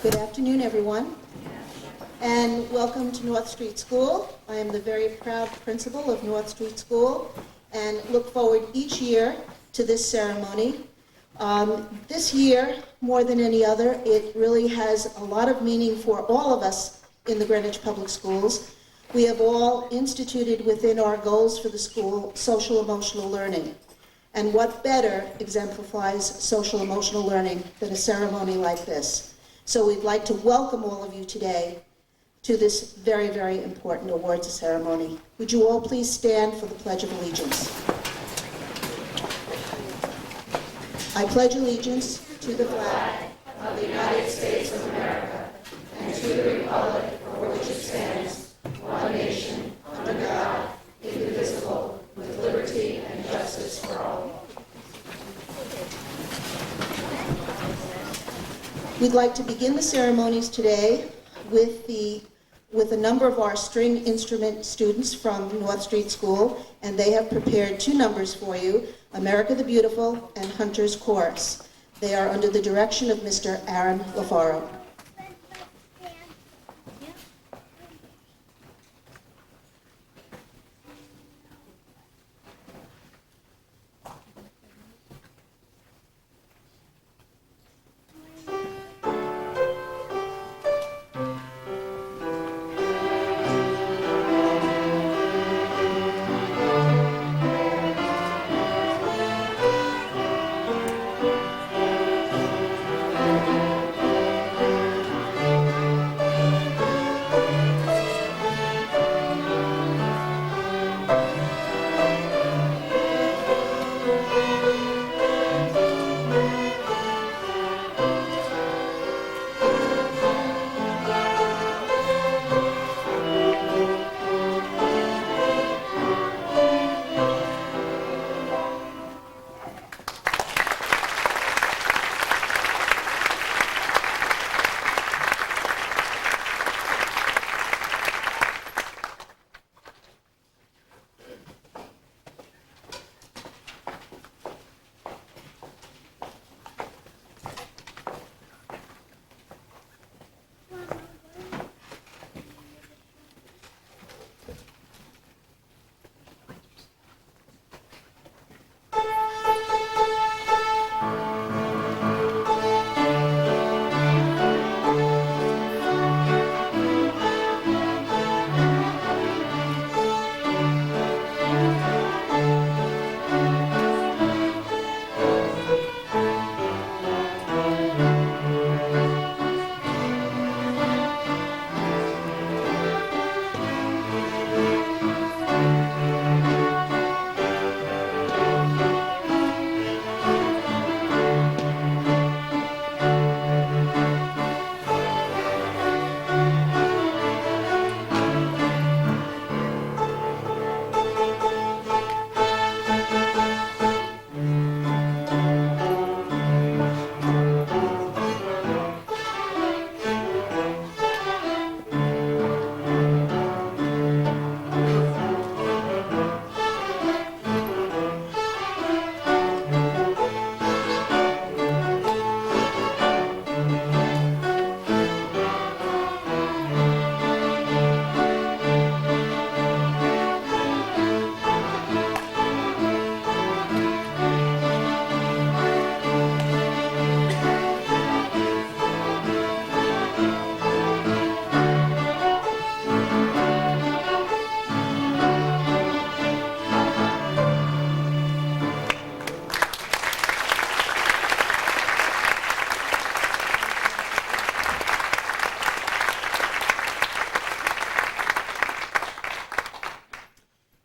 Good afternoon, everyone, and welcome to North Street School. I am the very proud principal of North Street School and look forward each year to this ceremony. This year, more than any other, it really has a lot of meaning for all of us in the Greenwich Public Schools. We have all instituted within our goals for the school social-emotional learning. And what better exemplifies social-emotional learning than a ceremony like this? So we'd like to welcome all of you today to this very, very important awards ceremony. Would you all please stand for the Pledge of Allegiance? I pledge allegiance to the flag of the United States of America and to the republic for which it stands, one nation, under God, indivisible, with liberty and justice for all. We'd like to begin the ceremonies today with a number of our string instrument students from North Street School, and they have prepared two numbers for you, America the Beautiful and Hunter's Chorus. They are under the direction of Mr. Aaron LaFaro.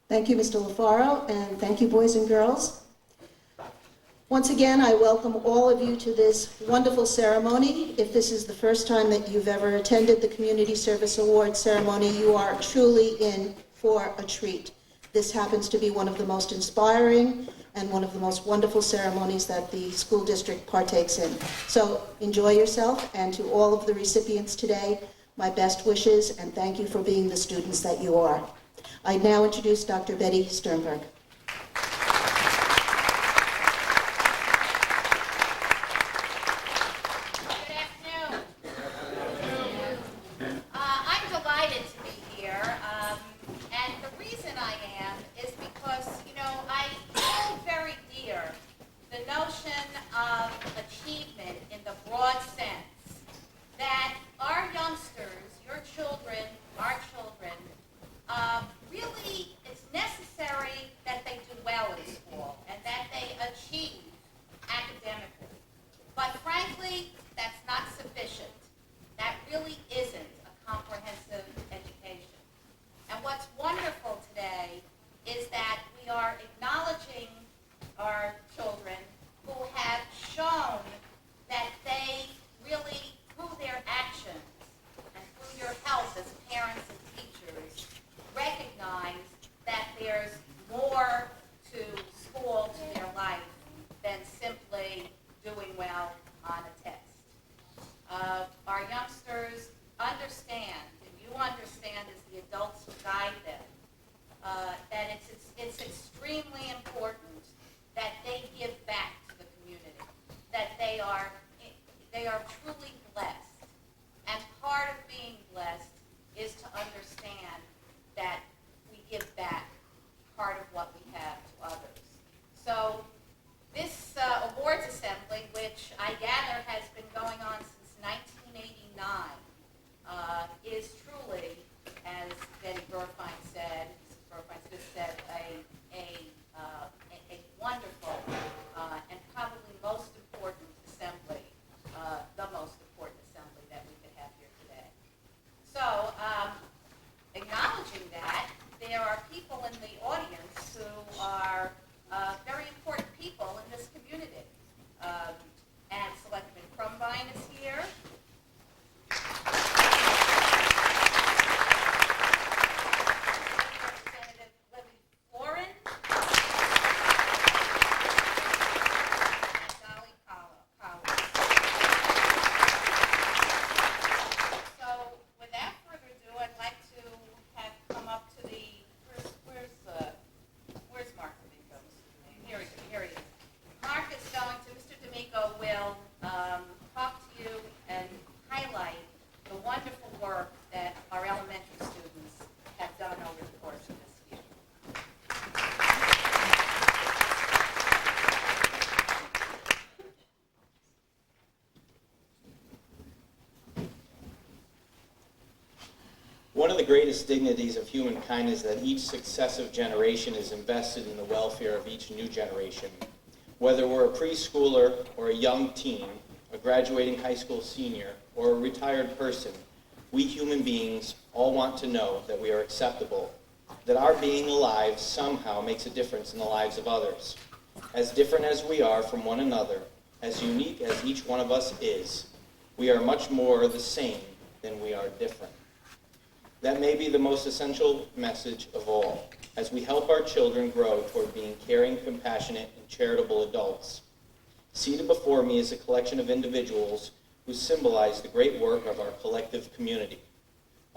Thank you, Mr. LaFaro, and thank you, boys and girls. Once again, I welcome all of you to this wonderful ceremony. If this is the first time that you've ever attended the Community Service Award ceremony, you are truly in for a treat. This happens to be one of the most inspiring and one of the most wonderful ceremonies that the school district partakes in. So enjoy yourself, and to all of the recipients today, my best wishes, and thank you for being the students that you are. I now introduce Dr. Betty Sternberg. Good afternoon. truly blessed. And part of being blessed is to understand that we give back part of what we have to others. So this awards assembly, which I gather has been going on since 1989, is truly, as Betty Burfine said, a wonderful and probably most important assembly, the most important assembly that we could have here today. So, acknowledging that, there are people in the audience who are very important people in this community. And Selectman Crumbine is here. Representative Libby Florin. And Dolly Collins. So, without further ado, I'd like to have come up to the, where's Mark D'Amico? Here he is. Mark is going to, Mr. D'Amico will talk to you and highlight the wonderful work that our elementary students have done over the course of this year. One of the greatest dignities of humankind is that each successive generation is invested in the welfare of each new generation. Whether we're a preschooler or a young teen, a graduating high school senior, or a retired person, we human beings all want to know that we are acceptable, that our being alive somehow makes a difference in the lives of others. As different as we are from one another, as unique as each one of us is, we are much more the same than we are different. That may be the most essential message of all, as we help our children grow toward being caring, compassionate, and charitable adults. Seated before me is a collection of individuals who symbolize the great work of our collective community.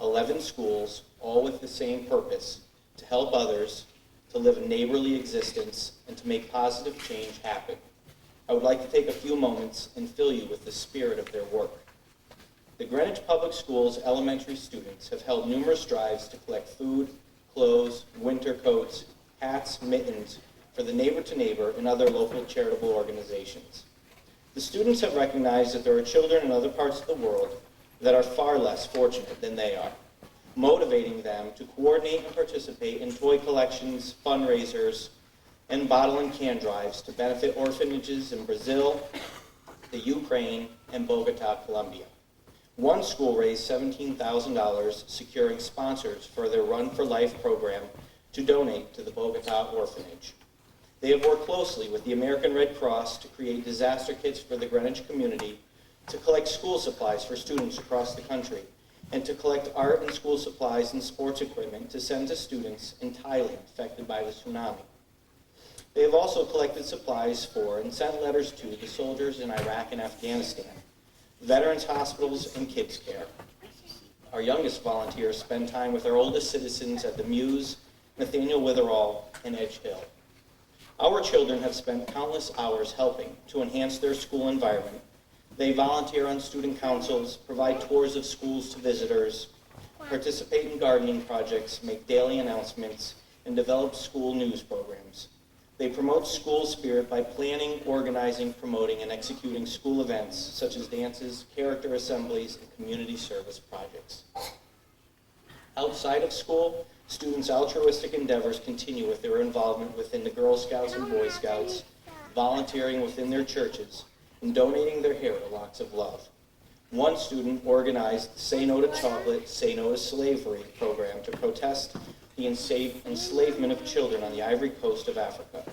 11 schools, all with the same purpose, to help others, to live a neighborly existence, and to make positive change happen. I would like to take a few moments and fill you with the spirit of their work. The Greenwich Public Schools elementary students have held numerous drives to collect food, clothes, winter coats, hats, mittens for the Neighbor to Neighbor and other local charitable organizations. The students have recognized that there are children in other parts of the world that are far less fortunate than they are, motivating them to coordinate and participate in toy collections, fundraisers, and bottle and can drives to benefit orphanages in Brazil, the Ukraine, and Bogota, Colombia. One school raised $17,000 securing sponsors for their Run for Life program to donate to the Bogota orphanage. They have worked closely with the American Red Cross to create disaster kits for the Greenwich community, to collect school supplies for students across the country, and to collect art and school supplies and sports equipment to send to students in Thailand affected by the tsunami. They have also collected supplies for and sent letters to the soldiers in Iraq and Afghanistan, veterans hospitals, and kids care. Our youngest volunteers spend time with our oldest citizens at the Muse, Nathaniel Witherall, and Edge Hill. Our children have spent countless hours helping to enhance their school environment. They volunteer on student councils, provide tours of schools to visitors, participate in gardening projects, make daily announcements, and develop school news programs. They promote school spirit by planning, organizing, promoting, and executing school events such as dances, character assemblies, and community service projects. Outside of school, students' altruistic endeavors continue with their involvement within the Girl Scouts and Boy Scouts, volunteering within their churches, and donating their hair to Locks of Love. One student organized the Say No to Chocolate, Say No to Slavery program to protest the enslavement of children on the Ivory Coast of Africa.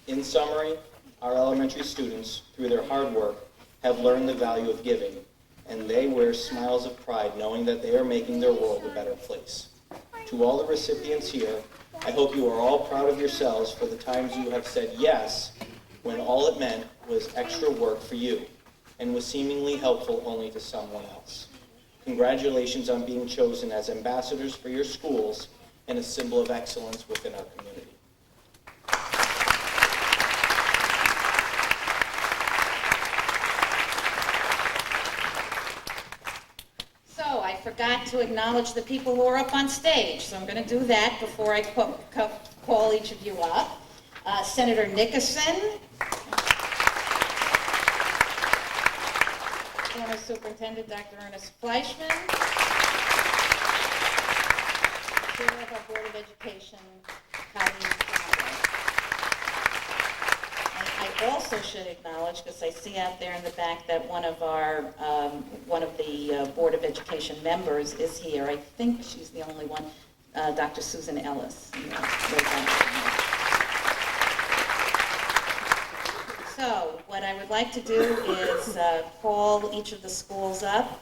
In summary, our elementary students, through their hard work, have learned the value of giving, and they wear smiles of pride knowing that they are making their world a better place. To all the recipients here, I hope you are all proud of yourselves for the times you have said yes when all it meant was extra work for you and was seemingly helpful only to someone else. Congratulations on being chosen as ambassadors for your schools and a symbol of excellence within our community. forgot to acknowledge the people who are up on stage, so I'm going to do that before I call each of you up. Senator Nickerson, former Superintendent Dr. Ernest Fleischman, Chair of our Board of Education, Colleen Fowler. And I also should acknowledge, because I see out there in the back that one of the Board of Education members is here. I think she's the only one, Dr. Susan Ellis. So what I would like to do is call each of the schools up.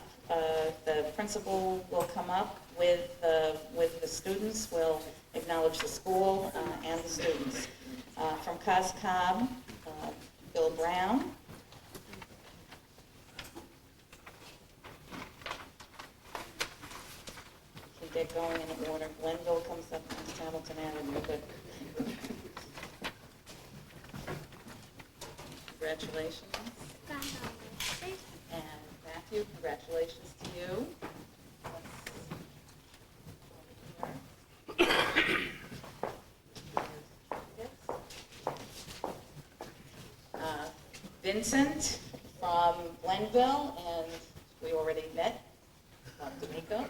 The principal will come up with the students. We'll acknowledge the school and the students. From Cos Cob, Bill Brown. We get going in order. Glenville comes up next, Hamilton Avenue. Good. Congratulations. And Matthew, congratulations to you. Vincent from Glenville, and we already met. D'Amico.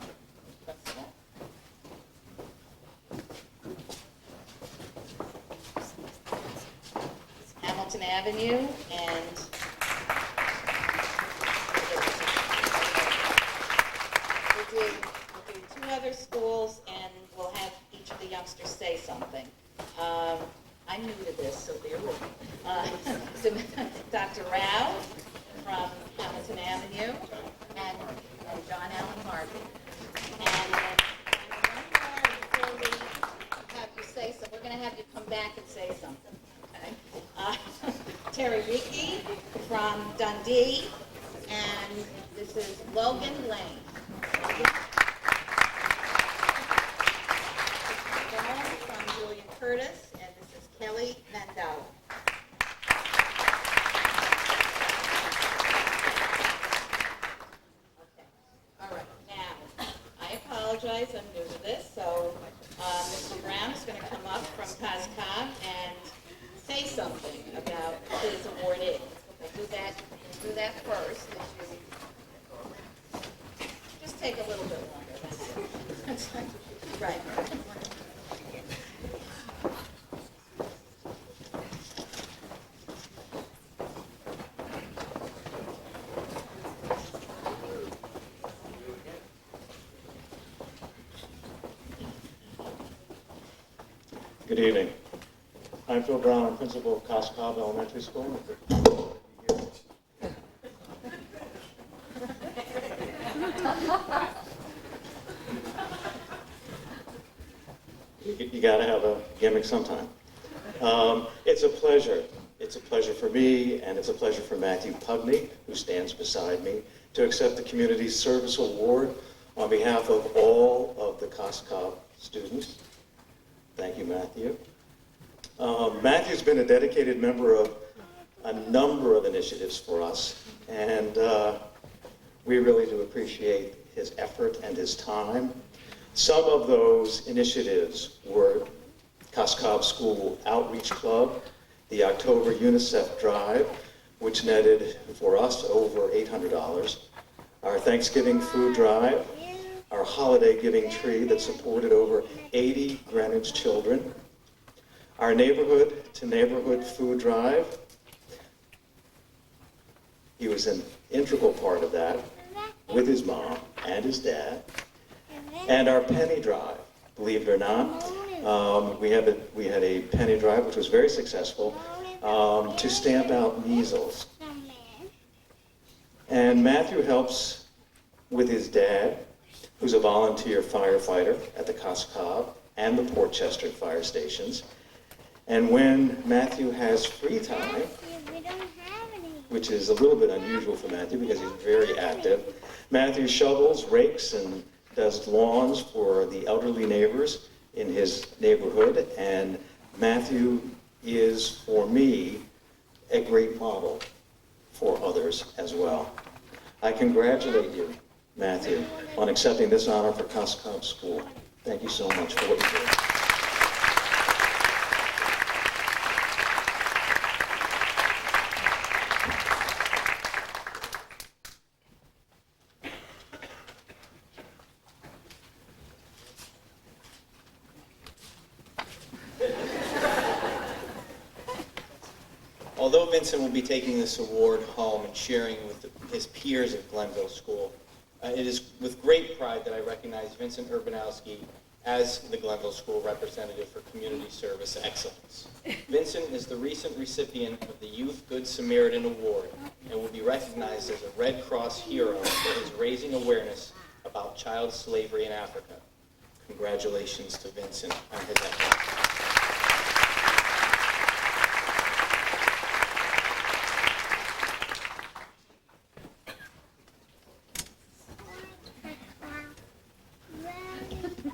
Hamilton Avenue, and we'll do two other schools, and we'll have each of the youngsters say something. I'm new to this, so bear with me. So Dr. Rao from Hamilton Avenue, and John Allen Harvey. And one more before we have you say something. We're going to have you come back and say something. Okay? Terry Ricky from Dundee, and this is Logan Lane. From Julian Curtis, and this is Kelly Mandela. Okay. All right. Now, I apologize. I'm new to this, so Mr. Brown is going to come up from Cos Cob and say something about his awardee. We'll do that first. Just take a little bit longer. Right. Good evening. I'm Phil Brown. I'm principal of Cos Cob Elementary School. You got to have a gimmick sometime. It's a pleasure. It's a pleasure for me, and it's a pleasure for Matthew Pugney, who stands beside me, to accept the Community Service Award on behalf of all of the Cos Cob students. Thank you, Matthew. Matthew's been a dedicated member of a number of initiatives for us, and we really do appreciate his effort and his time. Some of those initiatives were Cos Cob School Outreach Club, the October UNICEF Drive, which netted for us over $800, our Thanksgiving Food Drive, our Holiday Giving Tree that supported over 80 Greenwich children, our Neighborhood to Neighborhood Food Drive. He was an integral part of that with his mom and his dad. And our Penny Drive, believe it or not, we had a Penny Drive which was very successful to stamp out measles. And Matthew helps with his dad, who's a volunteer firefighter at the Cos Cob and the Port Chester fire stations. And when Matthew has free time, which is a little bit unusual for Matthew because he's very active, Matthew shovels, rakes, and does lawns for the elderly neighbors in his neighborhood. And Matthew is, for me, a great model for others as well. I congratulate you, Matthew, on accepting this honor for Casa Cobb School. Thank you so much for what you did. Although Vincent will be taking this award home and sharing with his peers at Glenville School, it is with great pride that I recognize Vincent Urbanowski as the Glenville School Representative for Community Service Excellence. Vincent is the recent recipient of the Youth Good Samaritan Award and will be recognized as a Red Cross hero for his raising awareness about child slavery in Africa. Congratulations to Vincent on his efforts.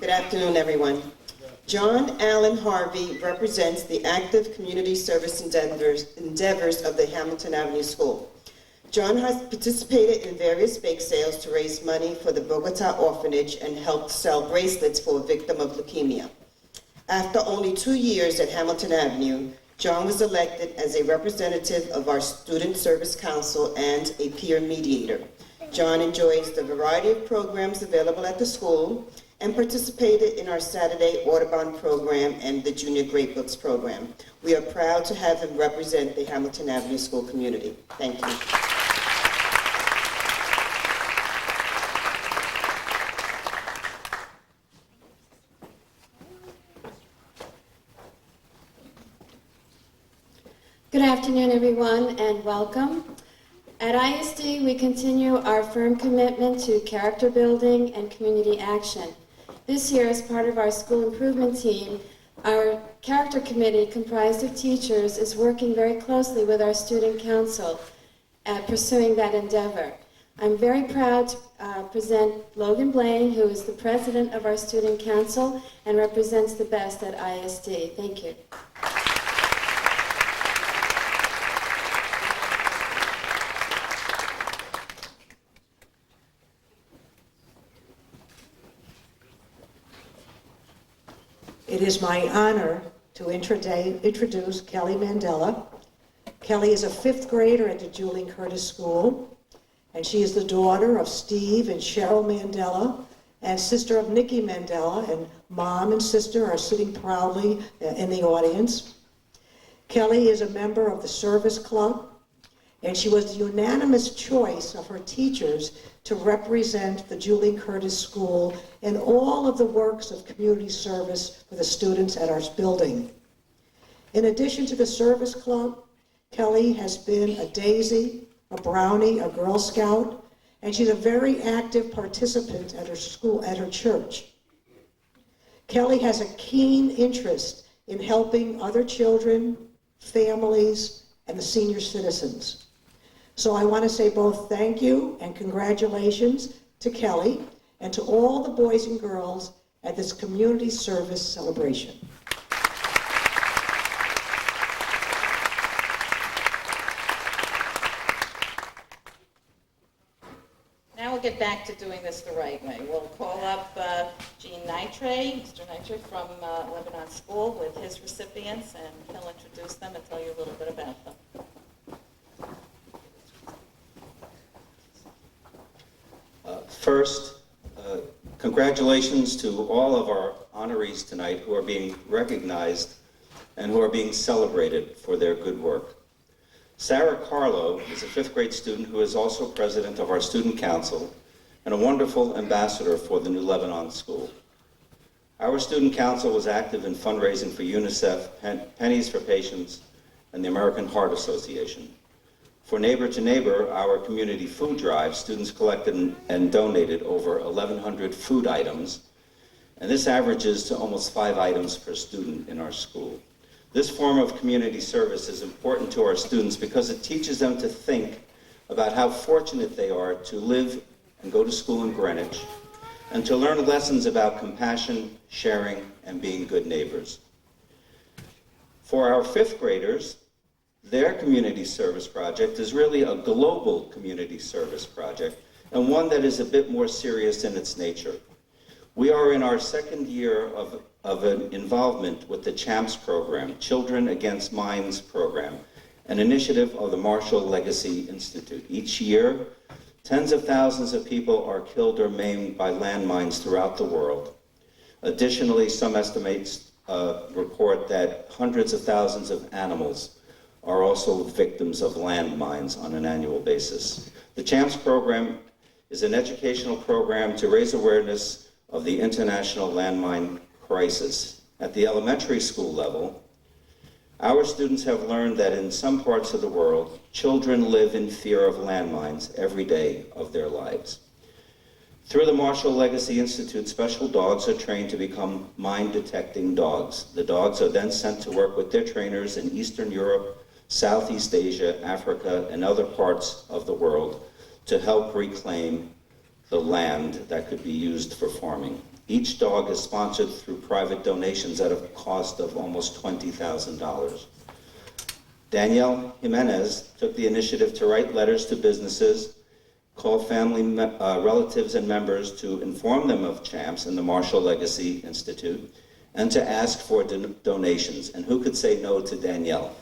Good afternoon, everyone. John Allen Harvey represents the active community service endeavors of the Hamilton Avenue School. John has participated in various bake sales to raise money for the Bogota Orphanage and helped sell bracelets for a victim of leukemia. After only 2 years at Hamilton Avenue, John was elected as a representative of our Student Service Council and a peer mediator. John enjoys the variety of programs available at the school and participated in our Saturday Audubon program and the Junior Great Books program. We are proud to have him represent the Hamilton Avenue School community. Thank you. Good afternoon, everyone, and welcome. At ISD, we continue our firm commitment to character building and community action. This year, as part of our school improvement team, our character committee, comprised of teachers, is working very closely with our student council at pursuing that endeavor. I'm very proud to present Logan Blaine, who is the president of our student council and represents the best at ISD. Thank you. It is my honor to introduce Kelly Mandela. Kelly is a 5th grader at the Julie Curtis School, and she is the daughter of Steve and Cheryl Mandela, and sister of Nikki Mandela, and mom and sister are sitting proudly in the audience. Kelly is a member of the Service Club, and she was the unanimous choice of her teachers to represent the Julie Curtis School in all of the works of community service for the students at our building. In addition to the Service Club, Kelly has been a Daisy, a Brownie, a Girl Scout, and she's a very active participant at her school, at her church. Kelly has a keen interest in helping other children, families, and the senior citizens. So I want to say both thank you and congratulations to Kelly and to all the boys and girls at this community service celebration. Now we'll get back to doing this the right way. We'll call up Gene Nitre, Mr. Nitre from Lebanon School with his recipients, and he'll introduce them and tell you a little bit about them. First, congratulations to all of our honorees tonight who are being recognized and who are being celebrated for their good work. Sarah Carlo is a 5th grade student who is also president of our student council and a wonderful ambassador for the New Lebanon School. Our student council was active in fundraising for UNICEF, Pennies for Patients, and the American Heart Association. For Neighbor to Neighbor, our community food drive, students collected and donated over 1,100 food items, and this averages to almost 5 items per student in our school. This form of community service is important to our students because it teaches them to think about how fortunate they are to live and go to school in Greenwich, and to learn lessons about compassion, sharing, and being good neighbors. For our 5th graders, their community service project is really a global community service project, and one that is a bit more serious in its nature. We are in our second year of an involvement with the CHAMPS program, Children Against Mines program, an initiative of the Marshall Legacy Institute. Each year, tens of thousands of people are killed or maimed by landmines throughout the world. Additionally, some estimates report that hundreds of thousands of animals are also victims of landmines on an annual basis. The CHAMPS program is an educational program to raise awareness of the international landmine crisis. At the elementary school level, our students have learned that in some parts of the world, children live in fear of landmines every day of their lives. Through the Marshall Legacy Institute, special dogs are trained to become mine-detecting dogs. The dogs are then sent to work with their trainers in Eastern Europe, Southeast Asia, Africa, and other parts of the world to help reclaim the land that could be used for farming. Each dog is sponsored through private donations at a cost of almost $20,000. Danielle Jimenez took the initiative to write letters to businesses, call family relatives and members to inform them of CHAMPS and the Marshall Legacy Institute, and to ask for donations. And who could say no to Danielle?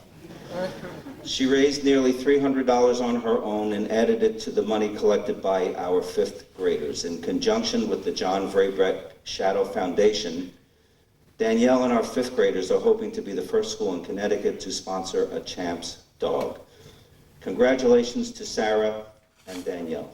She raised nearly $300 on her own and added it to the money collected by our fifth graders. In conjunction with the John Vraybrecht Shadow Foundation, Danielle and our fifth graders are hoping to be the first school in Connecticut to sponsor a CHAMPS dog. Congratulations to Sarah and Danielle.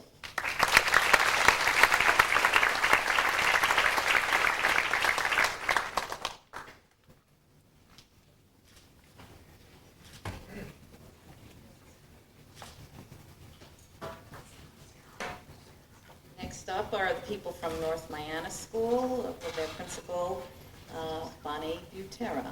Next up are the people from North Miana School with their principal, Bonnie Butera.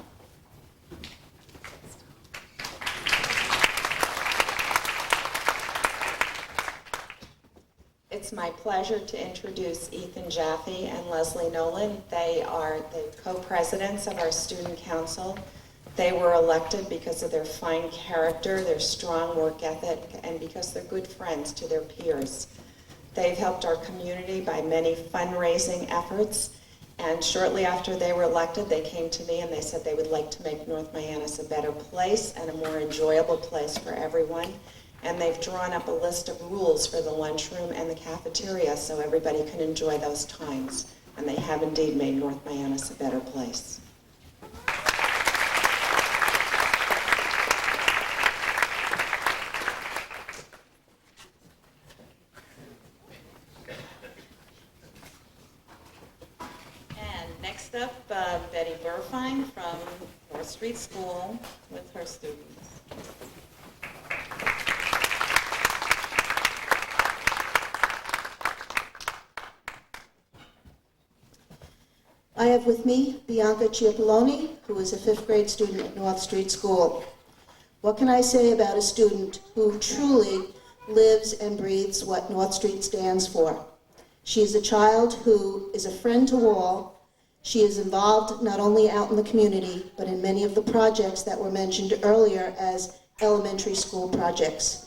It's my pleasure to introduce Ethan Jaffe and Leslie Nolan. They are the co-presidents of our student council. They were elected because of their fine character, their strong work ethic, and because they're good friends to their peers. They've helped our community by many fundraising efforts, and shortly after they were elected, they came to me and they said they would like to make North Mianus a better place and a more enjoyable place for everyone. And they've drawn up a list of rules for the lunchroom and the cafeteria so everybody can enjoy those times. And they have indeed made North Mianus a better place. And next up, Betty Burfine from 4th Street School with her students. I have with me Bianca Ciappelloni, who is a 5th grade student at North Street School. What can I say about a student who truly lives and breathes what North Street stands for? She is a child who is a friend to all. She is involved not only out in the community, but in many of the projects that were mentioned earlier as elementary school projects.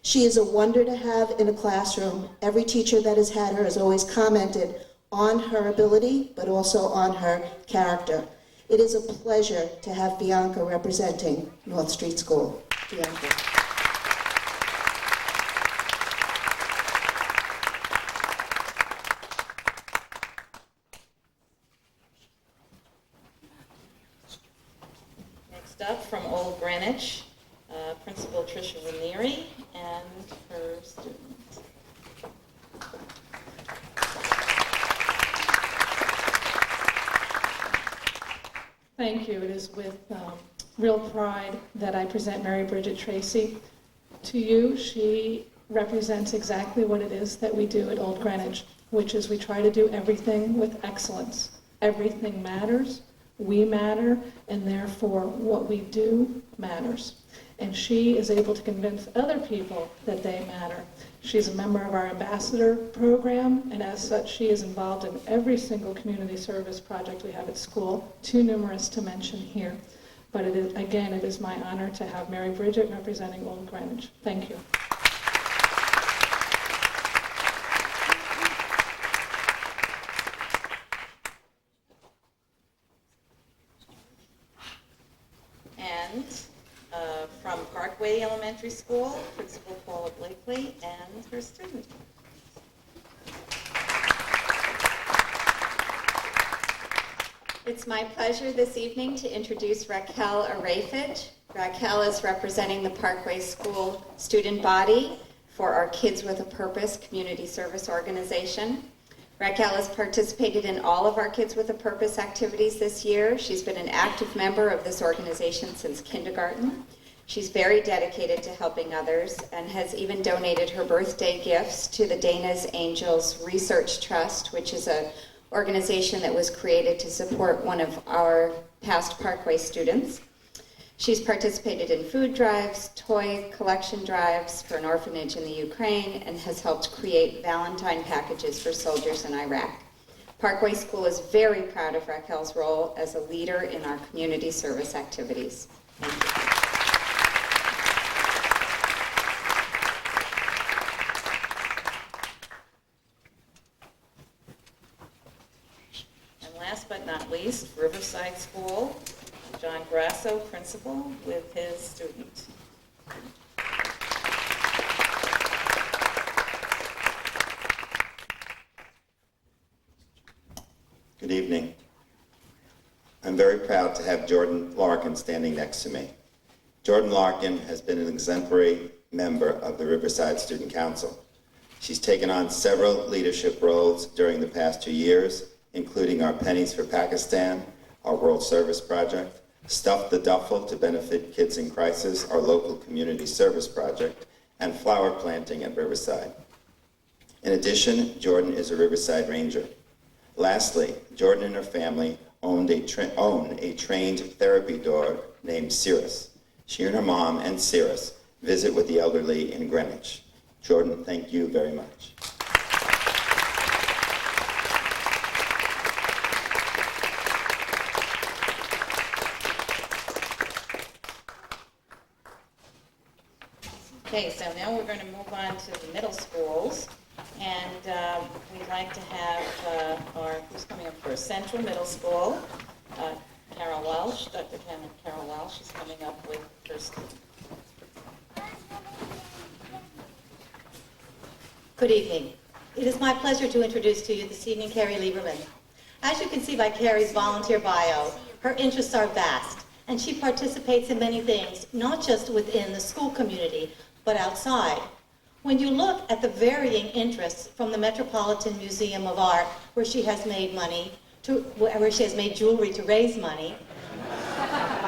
She is a wonder to have in a classroom. Every teacher that has had her has always commented on her ability, but also on her character. It is a pleasure to have Bianca representing North Street School. Bianca. Next up, from Old Greenwich, Principal Tricia Ranieri and her students. Thank you. It is with real pride that I present Mary Bridget Tracy to you. She represents exactly what it is that we do at Old Greenwich, which is we try to do everything with excellence. Everything matters, we matter, and therefore what we do matters. And she is able to convince other people that they matter. She's a member of our ambassador program, and as such, she is involved in every single community service project we have at school, too numerous to mention here. But it is my honor to have Mary Bridget representing Old Greenwich. Thank you. Elementary School, Principal Paula Blakely, and her student. It's my pleasure this evening to introduce Raquel Arafage. Raquel is representing the Parkway School student body for our Kids with a Purpose community service organization. Raquel has participated in all of our Kids with a Purpose activities this year. She's been an active member of this organization since kindergarten. She's very dedicated to helping others and has even donated her birthday gifts to the Dana's Angels Research Trust, which is an organization that was created to support one of our past Parkway students. She's participated in food drives, toy collection drives for an orphanage in the Ukraine, and has helped create Valentine packages for soldiers in Iraq. Parkway School is very proud of Raquel's role as a leader in our community service activities. Thank you. And last but not least, Riverside School, John Grasso, principal, with his student. Good evening. I'm very proud to have Jordan Larkin standing next to me. Jordan Larkin has been an exemplary member of the Riverside Student Council. She's taken on several leadership roles during the past 2 years, including our Pennies for Pakistan, our World Service Project, Stuff the Duffel to benefit kids in crisis, our local community service project, and flower planting at Riverside. In addition, Jordan is a Riverside Ranger. Lastly, Jordan and her family own a trained therapy dog named Cirrus. She and her mom and Cirrus visit with the elderly in Greenwich. Jordan, thank you very much. Okay, so now we're going to move on to the middle schools, and we'd like to have who's coming up first? Central Middle School, Carol Welsh, Dr. Carol Welsh is coming up with her student. Good evening. It is my pleasure to introduce to you this evening Carrie Lieberman. As you can see by Carrie's volunteer bio, her interests are vast, and she participates in many things, not just within the school community, but outside. When you look at the varying interests from the Metropolitan Museum of Art, where she has made money, where she has made jewelry to raise money,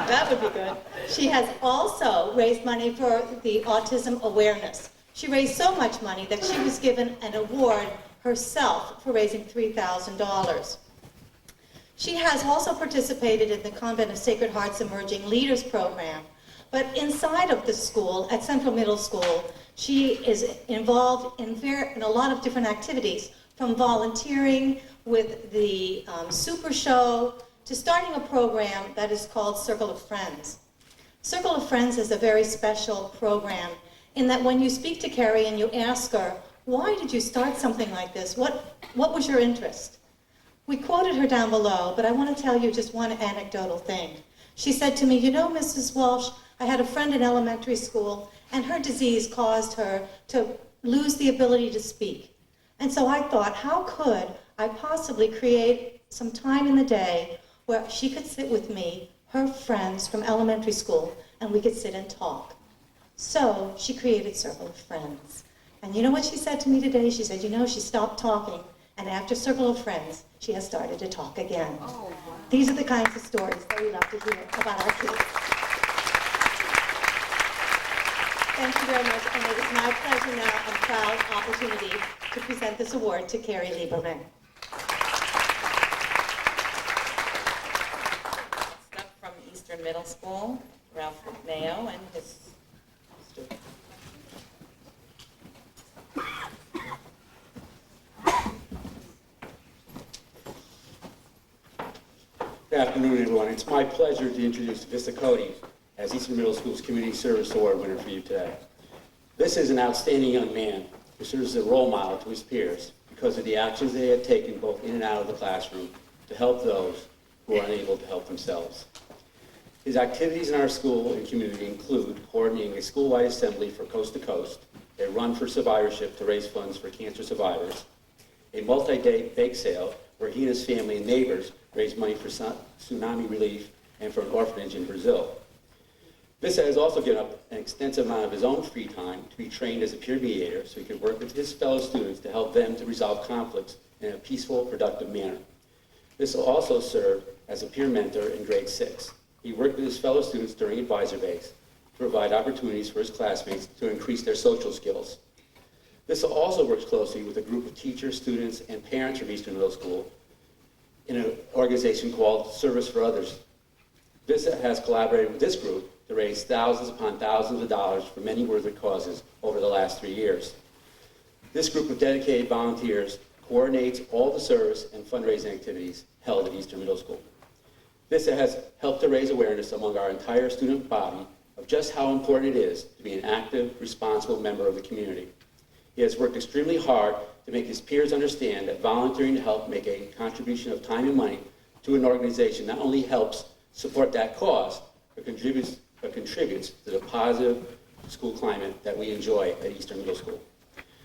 that would be good. She has also raised money for the autism awareness. She raised so much money that she was given an award herself for raising $3,000. She has also participated in the Convent of Sacred Heart's Emerging Leaders program. But inside of the school, at Central Middle School, she is involved in a lot of different activities, from volunteering with the Super Show to starting a program that is called Circle of Friends. Circle of Friends is a very special program in that when you speak to Carrie and you ask her, why did you start something like this? What was your interest? We quoted her down below, but I want to tell you just one anecdotal thing. She said to me, you know, Mrs. Walsh, I had a friend in elementary school, and her disease caused her to lose the ability to speak. And so I thought, how could I possibly create some time in the day where she could sit with me, her friends from elementary school, and we could sit and talk. So she created Circle of Friends. And you know what she said to me today? She said, you know, she stopped talking, and after Circle of Friends, she has started to talk again. Oh, wow. These are the kinds of stories that we love to hear about our kids. Thank you very much, and it is my pleasure now and proud opportunity to present this award to Carrie Lieberman. Next up from Eastern Middle School, Ralph Mayo and his student. Good afternoon, everyone. It's my pleasure to introduce Vista Cody as Eastern Middle School's Community Service Award winner for you today. This is an outstanding young man who serves as a role model to his peers because of the actions they have taken both in and out of the classroom to help those who are unable to help themselves. His activities in our school and community include coordinating a school-wide assembly for Coast to Coast, a run for survivorship to raise funds for cancer survivors, a multi-day bake sale where he and his family and neighbors raise money for tsunami relief and for an orphanage in Brazil. Vista has also given up an extensive amount of his own free time to be trained as a peer mediator so he can work with his fellow students to help them to resolve conflicts in a peaceful, productive manner. Vista also served as a peer mentor in grade 6. He worked with his fellow students during advisor days to provide opportunities for his classmates to increase their social skills. Vista also works closely with a group of teachers, students, and parents from Eastern Middle School in an organization called Service for Others. Vista has collaborated with this group to raise thousands upon thousands of dollars for many worthy causes over the last 3 years. This group of dedicated volunteers coordinates all the service and fundraising activities held at Eastern Middle School. Vista has helped to raise awareness among our entire student body of just how important it is to be an active, responsible member of the community. He has worked extremely hard to make his peers understand that volunteering to help make a contribution of time and money to an organization not only helps support that cause, but contributes to the positive school climate that we enjoy at Eastern Middle School.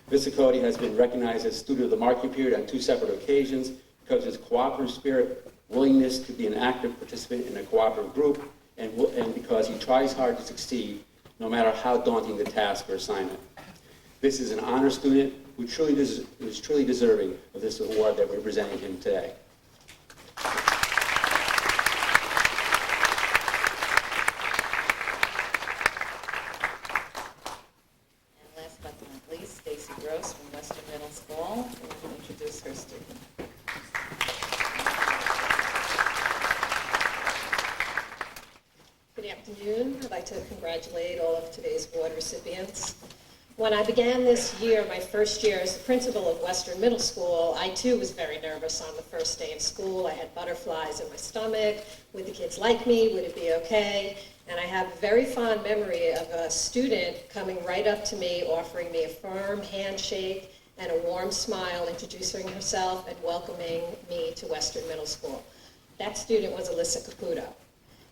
Vista Cody has been recognized as Student of the Marking Period on 2 separate occasions because of his cooperative spirit, willingness to be an active participant in a cooperative group, and because he tries hard to succeed no matter how daunting the task or assignment. This is an honor student who is truly deserving of this award that we're presenting him today. And last but not least, Stacy Gross from Western Middle School, who will introduce her student. Good afternoon. I'd like to congratulate all of today's award recipients. When I began this year, my first year as the principal of Western Middle School, I too was very nervous on the first day of school. I had butterflies in my stomach. Would the kids like me? Would it be okay? And I have a very fond memory of a student coming right up to me, offering me a firm handshake and a warm smile, introducing herself and welcoming me to Western Middle School. That student was Alyssa Caputo.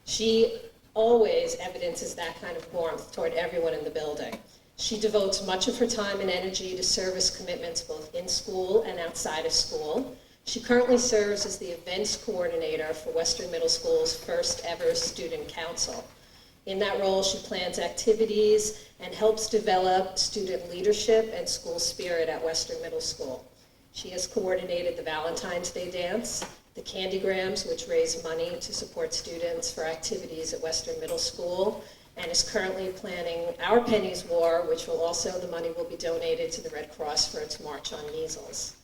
She always evidences that kind of warmth toward everyone in the building. She devotes much of her time and energy to service commitments both in school and outside of school. She currently serves as the events coordinator for Western Middle School's first ever student council. In that role, she plans activities and helps develop student leadership and school spirit at Western Middle School. She has coordinated the Valentine's Day dance, the Candygrams, which raise money to support students for activities at Western Middle School, and is currently planning Our Pennies War, which will also, the money will be donated to the Red Cross for its March on Measles.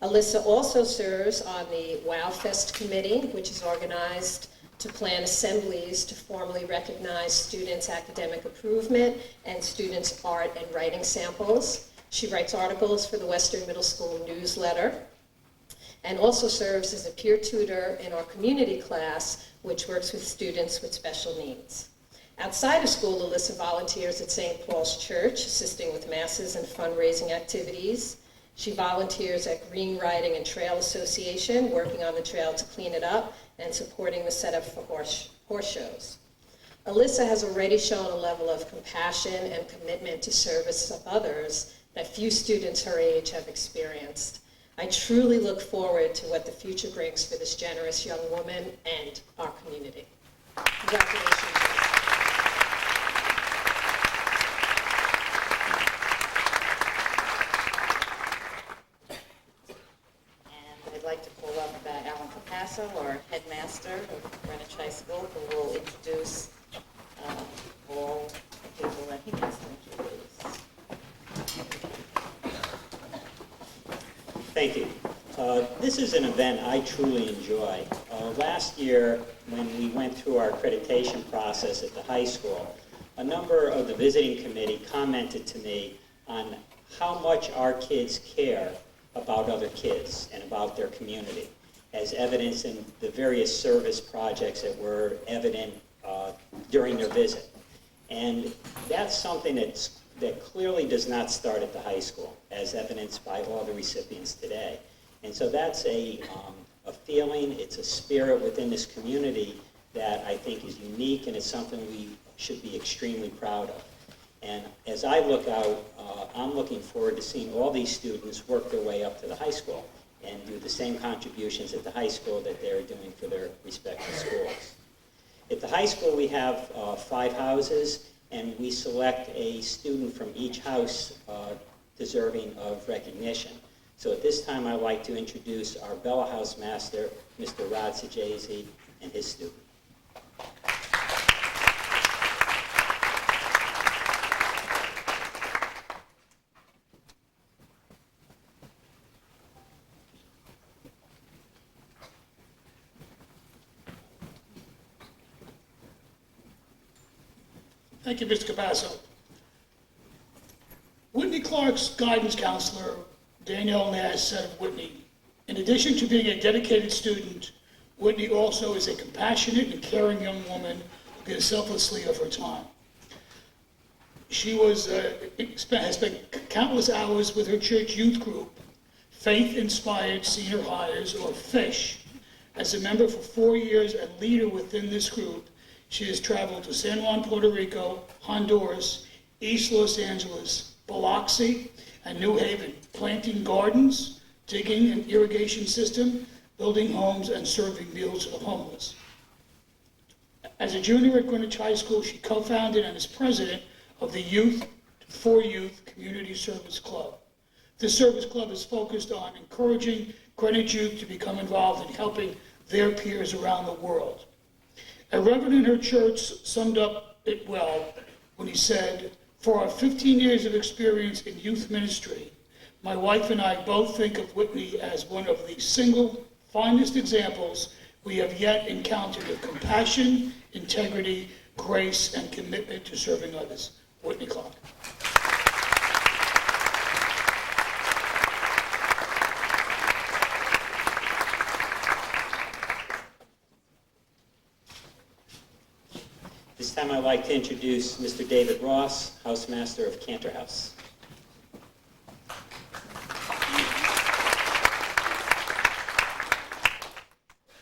Alyssa also serves on the Wow Fest committee, which is organized to plan assemblies to formally recognize students' academic improvement and students' art and writing samples. She writes articles for the Western Middle School newsletter and also serves as a peer tutor in our community class, which works with students with special needs. Outside of school, Alyssa volunteers at St. Paul's Church, assisting with masses and fundraising activities. She volunteers at Green Riding and Trail Association, working on the trail to clean it up and supporting the setup for horse shows. Alyssa has already shown a level of compassion and commitment to service of others that few students her age have experienced. I truly look forward to what the future brings for this generous young woman and our community. Congratulations. I'd like to call up Alan Capasso, our headmaster of Greenwich High School, who will introduce all the people that he wants to introduce. Thank you. This is an event I truly enjoy. Last year, when we went through our accreditation process at the high school, a number of the visiting committee commented to me on how much our kids care about other kids and about their community, as evidenced in the various service projects that were evident during their visit. And that's something that clearly does not start at the high school, as evidenced by all the recipients today. And so that's a feeling, it's a spirit within this community that I think is unique and is something we should be extremely proud of. And as I look out, I'm looking forward to seeing all these students work their way up to the high school and do the same contributions at the high school that they're doing for their respective schools. At the high school, we have 5 houses, and we select a student from each house deserving of recognition. So at this time, I'd like to introduce our Bella House Master, Mr. Rod Sajazi, and his student. Thank you, Mr. Capasso. Whitney Clark's guidance counselor, Danielle Nash, said of Whitney, in addition to being a dedicated student, Whitney also is a compassionate and caring young woman who gives selflessly of her time. She has spent countless hours with her church youth group, Faith Inspired Senior Hires, or FISH. As a member for 4 years and leader within this group, she has traveled to San Juan, Puerto Rico, Honduras, East Los Angeles, Biloxi, and New Haven, planting gardens, digging an irrigation system, building homes, and serving meals to the homeless. As a junior at Greenwich High School, she co-founded and is president of the Youth for Youth Community Service Club. This service club is focused on encouraging Greenwich youth to become involved in helping their peers around the world. A reverend in her church summed up it well when he said, "For our 15 years of experience in youth ministry, my wife and I both think of Whitney as one of the single finest examples we have yet encountered of compassion, integrity, grace, and commitment to serving others." Whitney Clark. This time I'd like to introduce Mr. David Ross, Housemaster of Cantor House.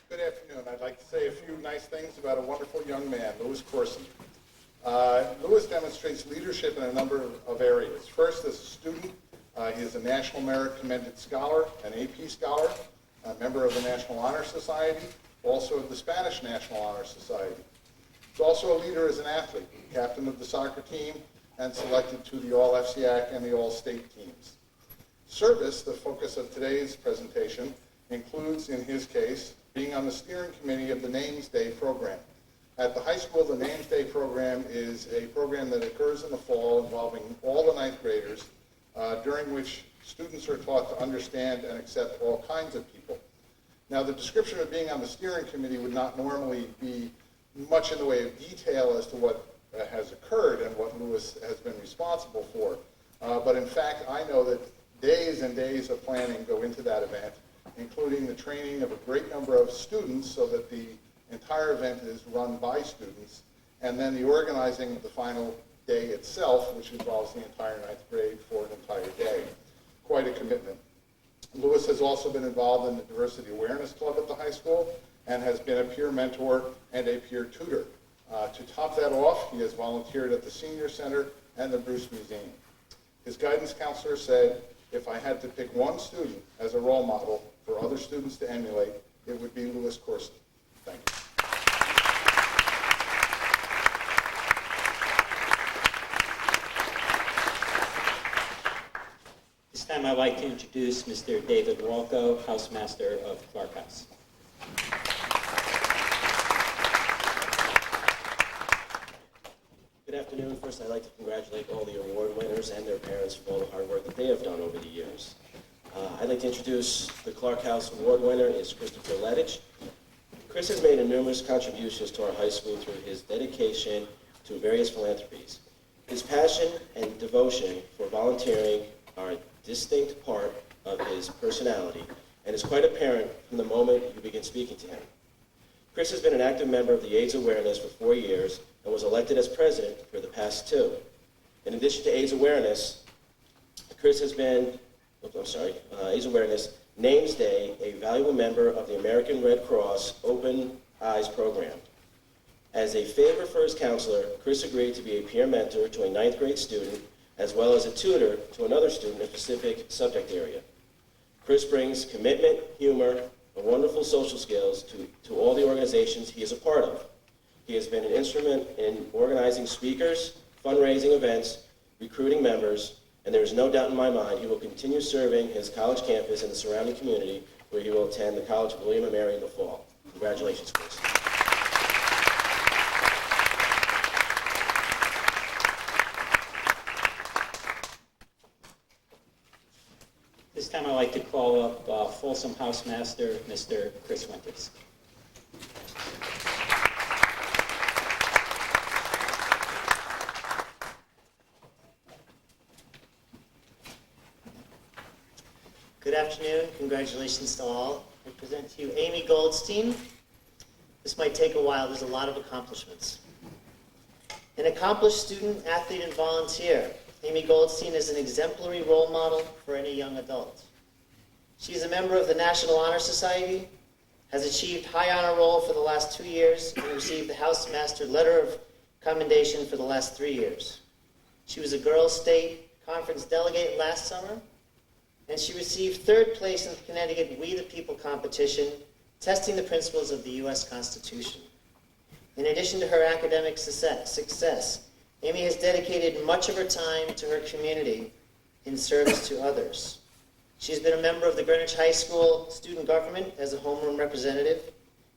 Good afternoon. I'd like to say a few nice things about a wonderful young man, Louis Corson. Louis demonstrates leadership in a number of areas. First, as a student, he is a National Merit Commended Scholar, an AP Scholar, a member of the National Honor Society, also of the Spanish National Honor Society. He's also a leader as an athlete, captain of the soccer team, and selected to the All-FCIAC and the All-State teams. Service, the focus of today's presentation, includes, in his case, being on the steering committee of the Names Day program. At the high school, the Names Day program is a program that occurs in the fall involving all the ninth graders, during which students are taught to understand and accept all kinds of people. Now, the description of being on the steering committee would not normally be much in the way of detail as to what has occurred and what Louis has been responsible for. But in fact, I know that days and days of planning go into that event, including the training of a great number of students so that the entire event is run by students, and then the organizing of the final day itself, which involves the entire ninth grade for an entire day. Quite a commitment. Louis has also been involved in the Diversity Awareness Club at the high school and has been a peer mentor and a peer tutor. To top that off, he has volunteered at the Senior Center and the Bruce Museum. His guidance counselor said, if I had to pick one student as a role model for other students to emulate, it would be Louis Corson. Thank you. This time I'd like to introduce Mr. David Walco, Housemaster of Clark House. Good afternoon. First, I'd like to congratulate all the award winners and their parents for all the hard work that they have done over the years. I'd like to introduce the Clark House award winner is Christopher Lettich. Chris has made numerous contributions to our high school through his dedication to various philanthropies. His passion and devotion for volunteering are a distinct part of his personality and is quite apparent from the moment you begin speaking to him. Chris has been an active member of the AIDS Awareness for 4 years and was elected as president for the past 2. In addition to AIDS Awareness, Chris has been, AIDS Awareness Names Day, a valuable member of the American Red Cross Open Eyes program. As a favor for his counselor, Chris agreed to be a peer mentor to a 9th grade student, as well as a tutor to another student in a specific subject area. Chris brings commitment, humor, and wonderful social skills to all the organizations he is a part of. He has been an instrument in organizing speakers, fundraising events, recruiting members, and there is no doubt in my mind he will continue serving his college campus and the surrounding community, where he will attend the College of William & Mary in the fall. Congratulations, Chris. This time I'd like to call up Folsom Housemaster, Mr. Chris Winters. Good afternoon. Congratulations to all. I present to you Amy Goldstein. This might take a while. There's a lot of accomplishments. An accomplished student, athlete, and volunteer, Amy Goldstein is an exemplary role model for any young adult. She is a member of the National Honor Society, has achieved high honor roll for the last 2 years, and received the Housemaster Letter of Commendation for the last 3 years. She was a Girls State Conference delegate last summer, and she received 3rd place in the Connecticut We the People competition, testing the principles of the U.S. Constitution. In addition to her academic success, Amy has dedicated much of her time to her community in service to others. She's been a member of the Greenwich High School Student Government as a homeroom representative,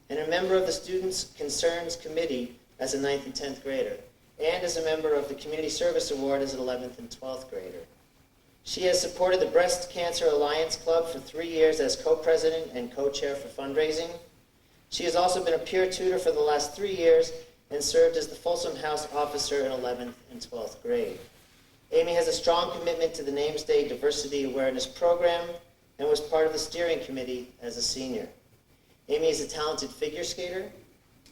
and a member of the Students' Concerns Committee as a 9th and 10th grader, and as a member of the Community Service Award as an 11th and 12th grader. She has supported the Breast Cancer Alliance Club for 3 years as co-president and co-chair for fundraising. She has also been a peer tutor for the last 3 years and served as the Folsom House officer in 11th and 12th grade. Amy has a strong commitment to the Namesday Diversity Awareness Program and was part of the steering committee as a senior. Amy is a talented figure skater,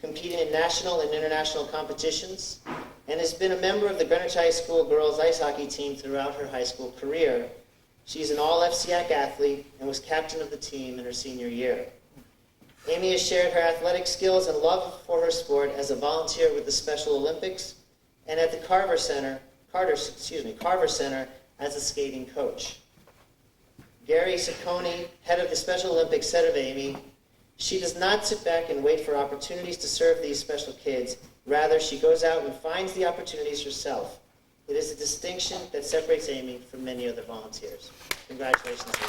competing in national and international competitions, and has been a member of the Greenwich High School girls ice hockey team throughout her high school career. She's an all-FCIAC athlete and was captain of the team in her senior year. Amy has shared her athletic skills and love for her sport as a volunteer with the Special Olympics and at the Carver Center as a skating coach. Gary Ciccone, head of the Special Olympics, said of Amy, "She does not sit back and wait for opportunities to serve these special kids. Rather, she goes out and finds the opportunities herself. It is a distinction that separates Amy from many other volunteers." Congratulations, Amy.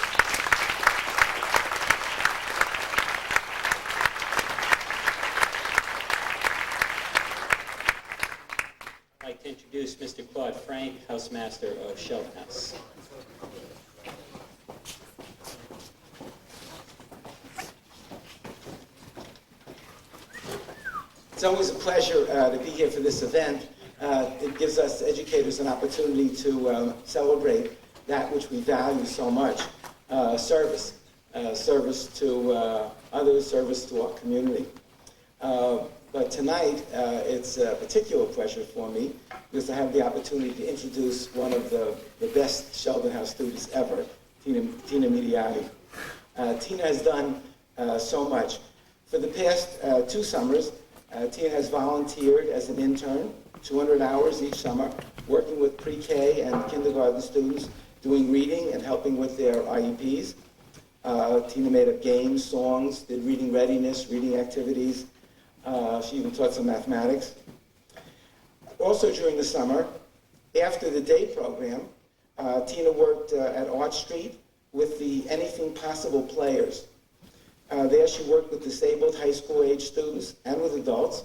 I'd like to introduce Mr. Claude Frank, Housemaster of Sheldon House. It's always a pleasure to be here for this event. It gives us educators an opportunity to celebrate that which we value so much, service. Service to others, service to our community. But tonight, it's a particular pleasure for me because I have the opportunity to introduce one of the best Sheldon House students ever, Tina Mediati. Tina has done so much. For the past 2 summers, Tina has volunteered as an intern, 200 hours each summer, working with pre-K and kindergarten students, doing reading and helping with their IEPs. Tina made up games, songs, did reading readiness, reading activities. She even taught some mathematics. Also during the summer, after the day program, Tina worked at Arch Street with the Anything Possible players. There she worked with disabled high school age students and with adults,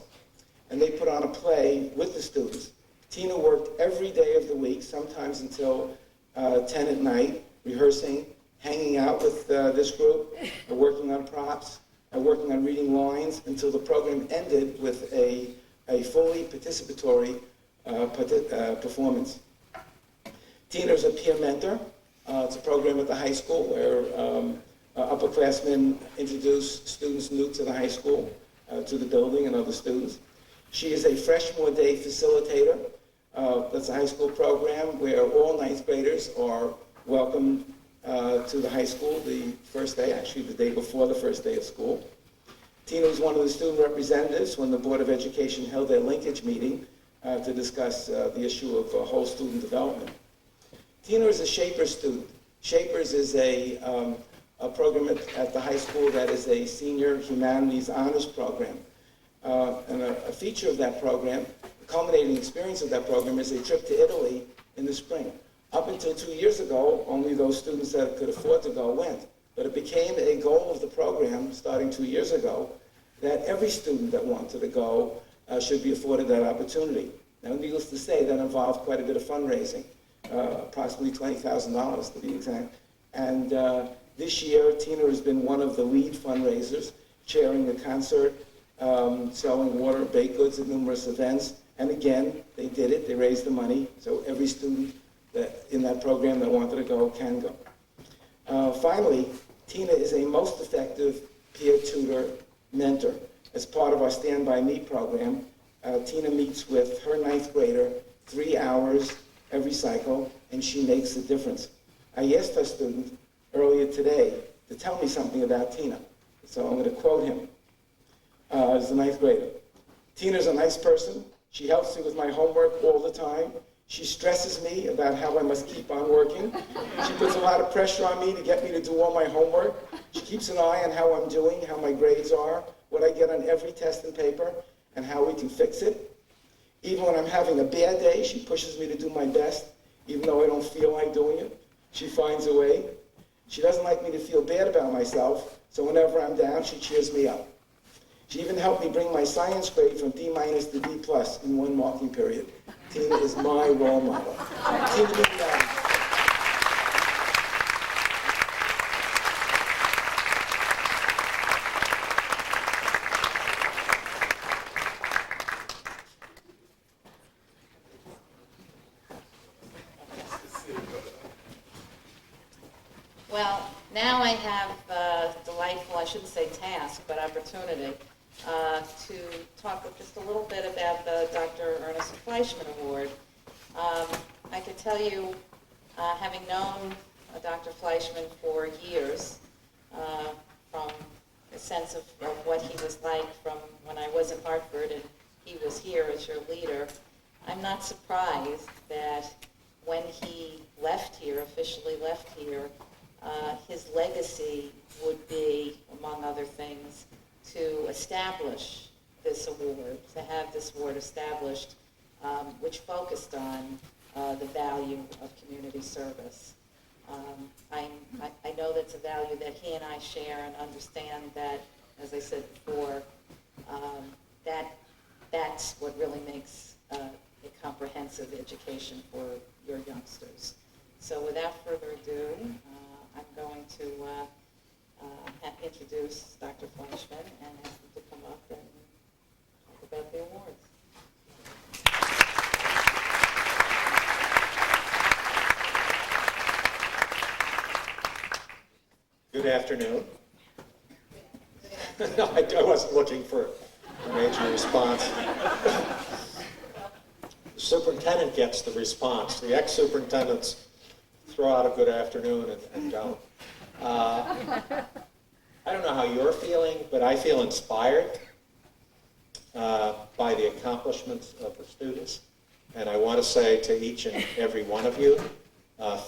and they put on a play with the students. Tina worked every day of the week, sometimes until 10 at night, rehearsing, hanging out with this group, working on props, working on reading lines until the program ended with a fully participatory performance. Tina is a peer mentor. It's a program at the high school where upperclassmen introduce students new to the high school, to the building and other students. She is a freshman day facilitator. That's a high school program where all 9th graders are welcomed to the high school the first day, actually the day before the first day of school. Tina was one of the student representatives when the Board of Education held their linkage meeting to discuss the issue of whole student development. Tina is a Shapers student. Shapers is a program at the high school that is a senior humanities honors program. And a feature of that program, the culminating experience of that program, is a trip to Italy in the spring. Up until 2 years ago, only those students that could afford to go went. But it became a goal of the program, starting 2 years ago, that every student that wanted to go should be afforded that opportunity. Now, needless to say, that involved quite a bit of fundraising, approximately $20,000 to be exact. And this year, Tina has been one of the lead fundraisers, chairing a concert, selling water, baked goods at numerous events. And again, they did it. They raised the money, so every student in that program that wanted to go can go. Finally, Tina is a most effective peer tutor mentor. As part of our Stand By Me program, Tina meets with her 9th grader 3 hours every cycle, and she makes a difference. I asked her student earlier today to tell me something about Tina, so I'm going to quote him as the 9th grader. Tina's a nice person. She helps me with my homework all the time. She stresses me about how I must keep on working. She puts a lot of pressure on me to get me to do all my homework. She keeps an eye on how I'm doing, how my grades are, what I get on every test and paper, and how we can fix it. Even when I'm having a bad day, she pushes me to do my best, even though I don't feel like doing it. She finds a way. She doesn't like me to feel bad about myself, so whenever I'm down, she cheers me up. She even helped me bring my science grade from D- to D+ in one marking period. Tina is my role model. Tina, give me that. Well, now I have delightful, I shouldn't say task, but opportunity to talk just a little bit about the Dr. Ernest Fleischman Award. I can tell you, having known Dr. Fleischman for years, from a sense of what he was like from when I was at Hartford and he was here as your leader, I'm not surprised that when he left here, officially left here, his legacy would be, among other things, to establish this award, to have this award established, which focused on the value of community service. I know that's a value that he and I share and understand that, as I said before, that's what really makes a comprehensive education for your youngsters. So without further ado, I'm going to introduce Dr. Fleischman and ask him to come up and talk about the awards. Good afternoon. No, I wasn't looking for a major response. The superintendent gets the response. The ex-superintendents throw out a good afternoon and don't. I don't know how you're feeling, but I feel inspired by the accomplishments of the students. And I want to say to each and every one of you,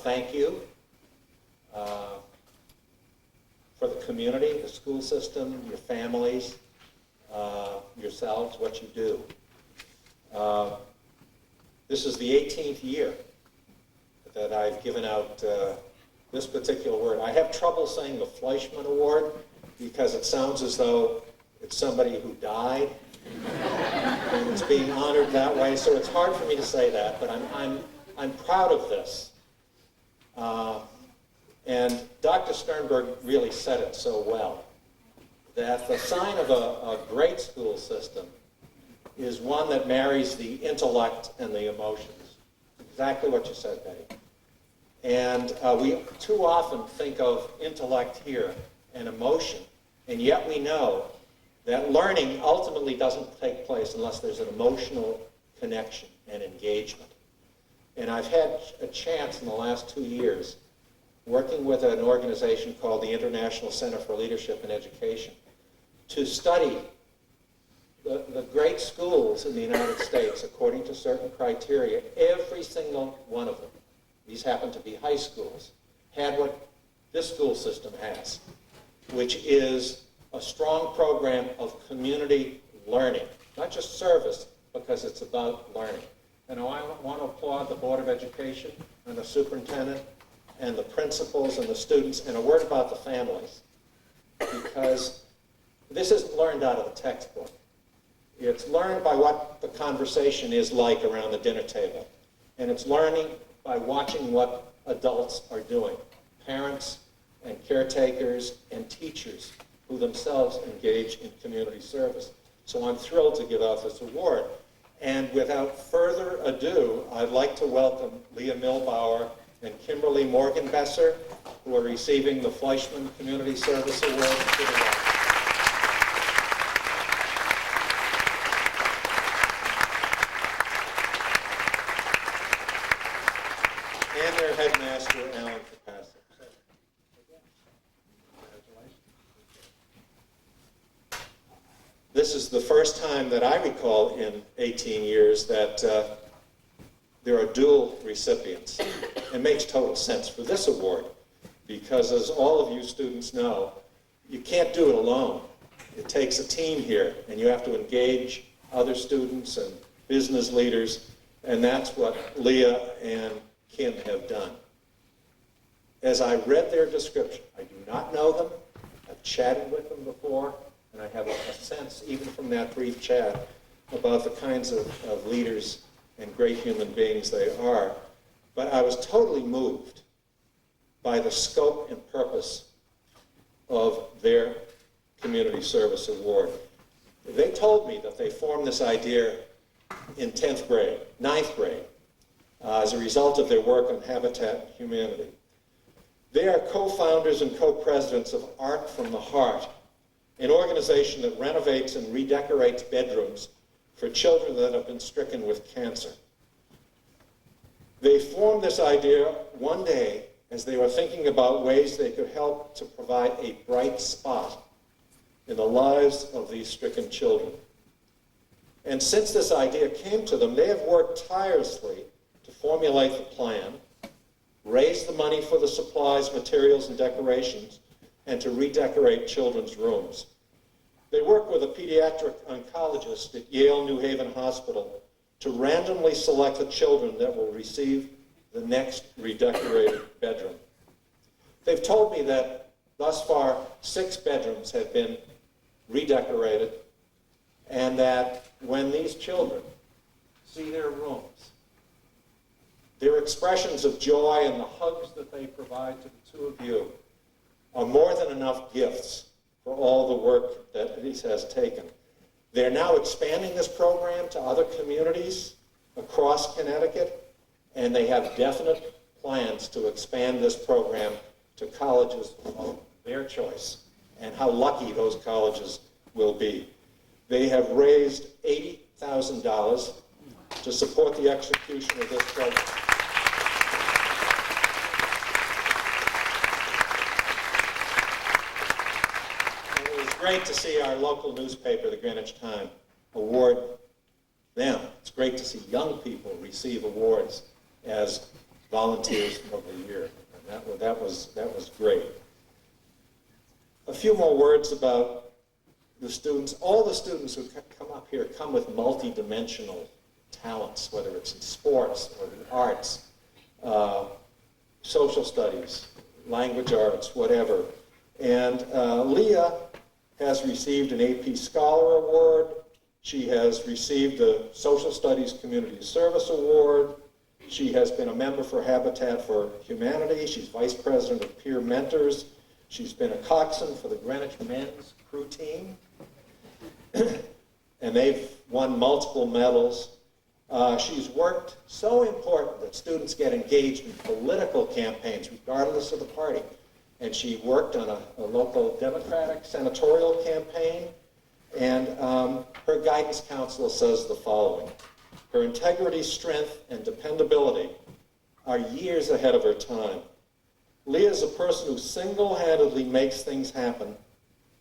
thank you for the community, the school system, your families, yourselves, what you do. This is the 18th year that I've given out this particular award. I have trouble saying the Fleischman Award because it sounds as though it's somebody who died and it's being honored that way. So it's hard for me to say that, but I'm proud of this. And Dr. Sternberg really said it so well, that the sign of a great school system is one that marries the intellect and the emotions. Exactly what you said, Betty. And we too often think of intellect here and emotion, and yet we know that learning ultimately doesn't take place unless there's an emotional connection and engagement. And I've had a chance in the last 2 years working with an organization called the International Center for Leadership in Education to study the great schools in the United States according to certain criteria. Every single one of them, these happen to be high schools, had what this school system has, which is a strong program of community learning, not just service, because it's about learning. And I want to applaud the Board of Education and the superintendent and the principals and the students, and a word about the families, because this isn't learned out of the textbook. It's learned by what the conversation is like around the dinner table. And it's learning by watching what adults are doing, parents and caretakers and teachers who themselves engage in community service. So I'm thrilled to give out this award. And without further ado, I'd like to welcome Leah Milbauer and Kimberly Morgan-Besser, who are receiving the Fleischman Community Service Award. And their headmaster, Alan Capacity. This is the first time that I recall in 18 years that there are dual recipients. It makes total sense for this award because, as all of you students know, you can't do it alone. It takes a team here, and you have to engage other students and business leaders, and that's what Leah and Kim have done. As I read their description, I do not know them, I've chatted with them before, and I have a sense, even from that brief chat, about the kinds of leaders and great human beings they are. But I was totally moved by the scope and purpose of their Community Service Award. They told me that they formed this idea in 10th grade, 9th grade, as a result of their work on Habitat and Humanity. They are co-founders and co-presidents of Art from the Heart, an organization that renovates and redecorates bedrooms for children that have been stricken with cancer. They formed this idea one day as they were thinking about ways they could help to provide a bright spot in the lives of these stricken children. And since this idea came to them, they have worked tirelessly to formulate the plan, raise the money for the supplies, materials, and decorations, and to redecorate children's rooms. They work with a pediatric oncologist at Yale New Haven Hospital to randomly select the children that will receive the next redecorated bedroom. They've told me that thus far 6 bedrooms have been redecorated, and that when these children see their rooms, their expressions of joy and the hugs that they provide to the two of you are more than enough gifts for all the work that this has taken. They're now expanding this program to other communities across Connecticut, and they have definite plans to expand this program to colleges of their choice, and how lucky those colleges will be. They have raised $80,000 to support the execution of this program. Great to see our local newspaper, the Greenwich Times, award them. It's great to see young people receive awards as volunteers of the year. And that was great. A few more words about the students. All the students who come up here come with multi-dimensional talents, whether it's in sports or the arts, social studies, language arts, whatever. And Leah has received an AP Scholar Award. She has received the Social Studies Community Service Award. She has been a member for Habitat for Humanity. She's vice president of Peer Mentors. She's been a coxswain for the Greenwich Men's Crew Team. And they've won multiple medals. She's worked so important that students get engaged in political campaigns, regardless of the party. And she worked on a local Democratic senatorial campaign, and her guidance counselor says the following: her integrity, strength, and dependability are years ahead of her time. Leah is a person who single-handedly makes things happen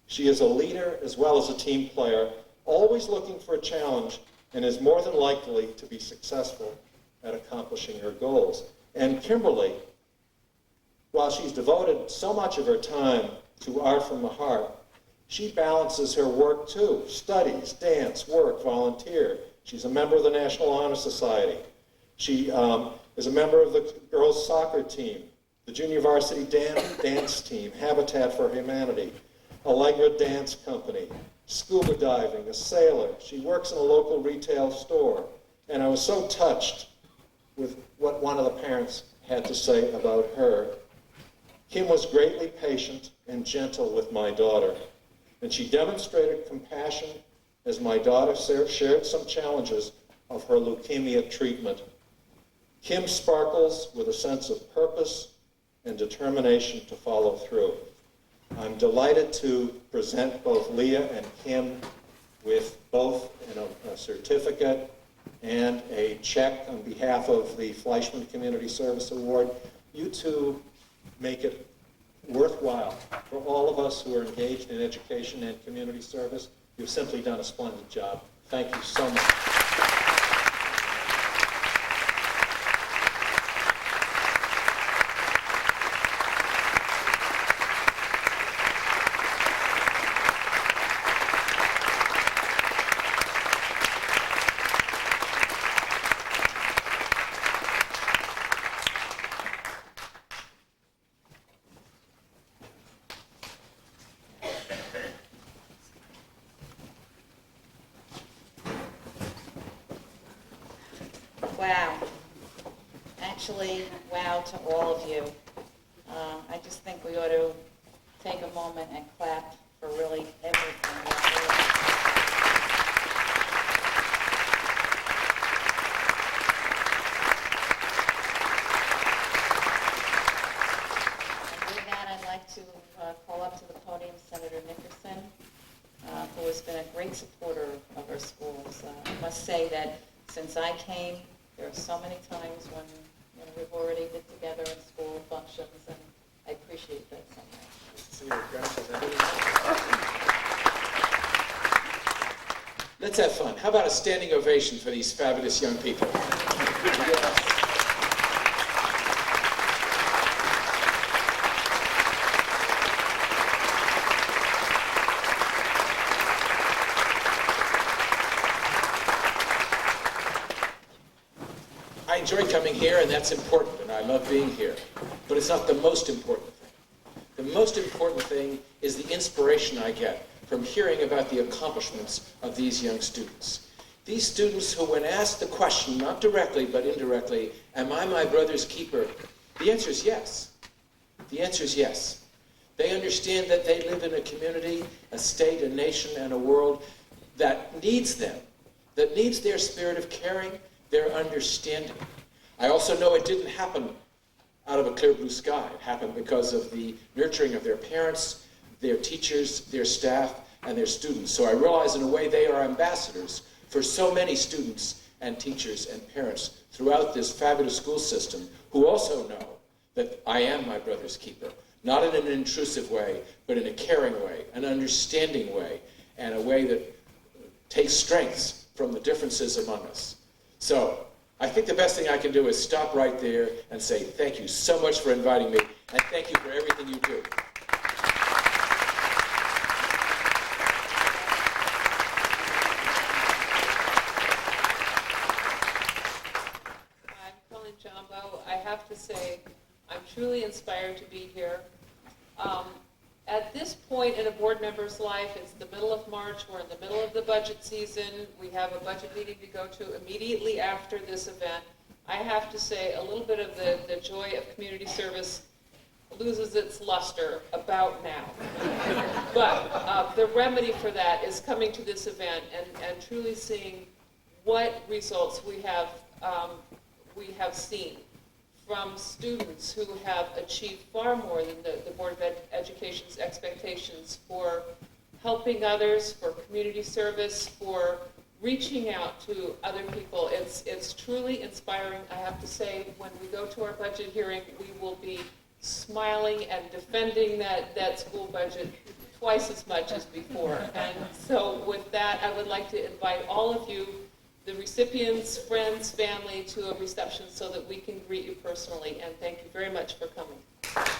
She is a leader as well as a team player, always looking for a challenge, and is more than likely to be successful at accomplishing her goals. And Kimberly, while she's devoted so much of her time to Art from the Heart, she balances her work too. Studies, dance, work, volunteer. She's a member of the National Honor Society. She is a member of the girls' soccer team, the junior varsity dance team, Habitat for Humanity, Allegra Dance Company, scuba diving, a sailor. She works in a local retail store. And I was so touched with what one of the parents had to say about her. Kim was greatly patient and gentle with my daughter, and she demonstrated compassion as my daughter shared some challenges of her leukemia treatment. Kim sparkles with a sense of purpose and determination to follow through. I'm delighted to present both Leah and Kim with both a certificate and a check on behalf of the Fleischman Community Service Award. You two make it worthwhile for all of us who are engaged in education and community service. You've simply done a splendid job. Thank you so much. Wow. Actually, wow to all of you. I just think we ought to take a moment and clap for really everything. And with that, I'd like to call up to the podium Senator Nickerson, who has been a great supporter of our schools. I must say that since I came, there are so many times when we've already been together in school functions, and I appreciate that so much. Let's have fun. How about a standing ovation for these fabulous young people? I enjoy coming here, and that's important, and I love being here. But it's not the most important thing. The most important thing is the inspiration I get from hearing about the accomplishments of these young students. These students who, when asked the question, not directly but indirectly, am I my brother's keeper? The answer is yes. The answer is yes. They understand that they live in a community, a state, a nation, and a world that needs them, that needs their spirit of caring, their understanding. I also know it didn't happen out of a clear blue sky. It happened because of the nurturing of their parents, their teachers, their staff, and their students. So I realize in a way they are ambassadors for so many students and teachers and parents throughout this fabulous school system who also know that I am my brother's keeper, not in an intrusive way, but in a caring way, an understanding way, and a way that takes strengths from the differences among us. So I think the best thing I can do is stop right there and say thank you so much for inviting me, and thank you for everything you do. I'm Colleen Jumbo. I have to say, I'm truly inspired to be here. At this point in a board member's life, it's the middle of March, we're in the middle of the budget season, we have a budget meeting to go to immediately after this event. I have to say, a little bit of the joy of community service loses its luster about now. But the remedy for that is coming to this event and truly seeing what results we have seen from students who have achieved far more than the Board of Education's expectations for helping others, for community service, for reaching out to other people. It's truly inspiring. I have to say, when we go to our budget hearing, we will be smiling and defending that school budget twice as much as before. And so with that, I would like to invite all of you, the recipients, friends, family, to a reception so that we can greet you personally. And thank you very much for coming.